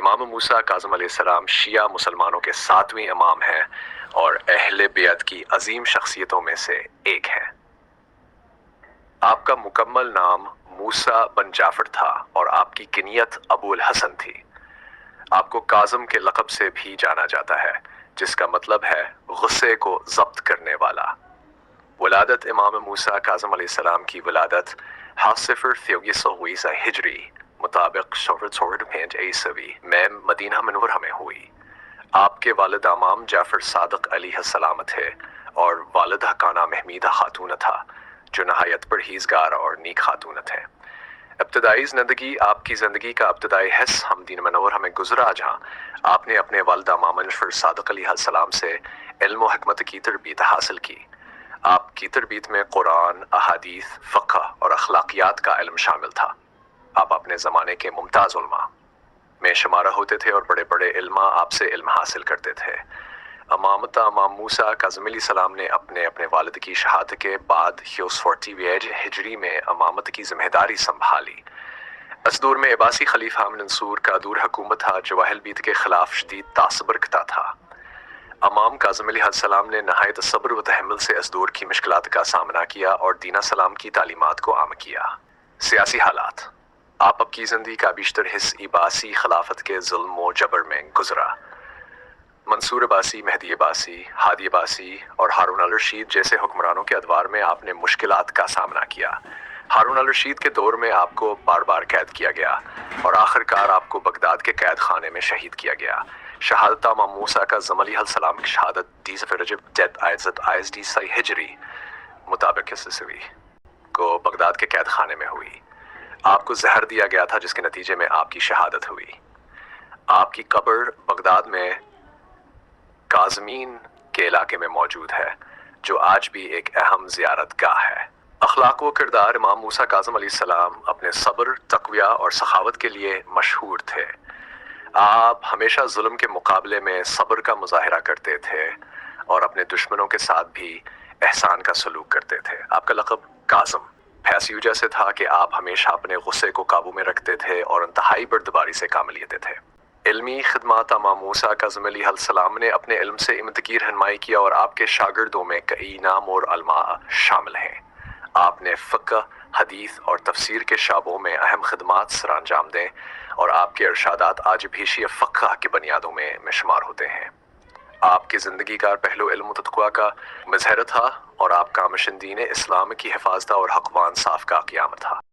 इमाम मूसा काज़िम अलैहिस्सलाम शिया मुसलमानों के 7वें इमाम हैं और अहले बेअत की अजीम शख्सियतों में से एक हैं। आपका मुकम्मल नाम मूसा बन जाफर था और आपकी किनियत अबुल हसन थी। आपको काज़िम के लक़ब से भी जाना जाता है, जिसका मतलब है गुस्से को ज़ब्त करने वाला। वलादत इमाम मूसा काज़िम अलैहिस्सलाम की वलादत 1040 हिजरी मुताबिक 1405 ईस्वी में मदीना मुनव्वरा में हुई। आपके वालिद इमाम जाफर सादिक अलैहिस्सलाम थे और वालिदा का नाम हमीदा खातून था, जो नहायत परहेज़गार और नेक खातून थे। इब्तदाई ज़िंदगी आपकी ज़िंदगी का इब्तदाई हिस्सा मदीना मुनव्वरा में गुजरा, जहाँ आपने अपने वालिद इमाम जाफर सादिक अलैहिस्सलाम से इल्म व हिकमत की तरबियत हासिल की। आपकी तरबियत में कुरान, अहादीस, फ़िक़्ह और अखलाकियात का इल्म शामिल था। आप अपने ज़माने के मुमताज़ उलमा में शुमारा होते थे और बड़े बड़े इल्मा आपसे इल्म हासिल करते थे। इमाम मूसा काज़िम अलैहिस्सलाम ने अपने वालिद की शहादत के बाद 40 हिजरी में इमामत की जिम्मेदारी संभाली। इस दौर में अब्बासी खलीफा मंसूर का दूर हुकूमत था, जो अहल बीत के खिलाफ शदीद तासब रखता था। इमाम काज़िम अलैहिस्सलाम ने नहायत सब्र व तहम्मुल से इस दौर की मुश्किलात का सामना किया और दीन सलाम की तालीमात को आम किया। सियासी हालात। आपकी ज़िंदगी का बिश्तर हिस्सा अब्बासी खिलाफत के जुल्म व जबर में गुजरा। मंसूर अब्बासी, मेहदी अब्बासी, हादी अब्बासी और हारून अल रशीद जैसे हुक्मरानों के अदवार में आपने मुश्किलात का सामना किया। हारून अल रशीद के दौर में आपको बार बार कैद किया गया और आखिरकार आपको बगदाद के कैद खाने में शहीद किया गया। शहादत इमाम मूसा काज़िम अलैहिस्सलाम की शहादत 10 रजब ISD हिजरी मुताबिक ईस्वी को बगदाद के कैद खाने में हुई। आपको जहर दिया गया था, जिसके नतीजे में आपकी शहादत हुई। आपकी कब्र बगदाद में काज़मीन के इलाके में मौजूद है, जो आज भी एक अहम ज़ियारत गाह है। अखलाक व किरदार इमाम मूसा काज़िम अलैहिस्सलाम अपने सब्र, तक़विया और सखावत के लिए मशहूर थे। आप हमेशा जुल्म के मुकाबले में सब्र का मुजाहिरा करते थे और अपने दुश्मनों के साथ भी एहसान का सलूक करते थे। आपका लक़ब काज़िम ऐसी वजह से था कि आप हमेशा अपने गुस्से को काबू में रखते थे और इंतहाई बर्दबारी से काम लेते थे। इल्मी खिदमत इमाम मूसा काज़िम अलैहिस्सलाम ने अपने इल्म से इम्तिकी रहनुमाई किया और आपके शागिर्दों में कई नाम और अलमा शामिल हैं। आपने फ़िक़्ह, हदीस और तफसीर के शाबों में अहम खिदमात सर अंजाम दें और आपके इरशादात आज भी शिया फ़िक़्ह की बुनियादों में शुमार होते हैं। आपकी ज़िंदगी का पहलू इल्म व तक़वा का मज़हर था और आपका मिशन दीन इस्लाम की हिफाज़त और हक़ व इंसाफ़ का क़याम था।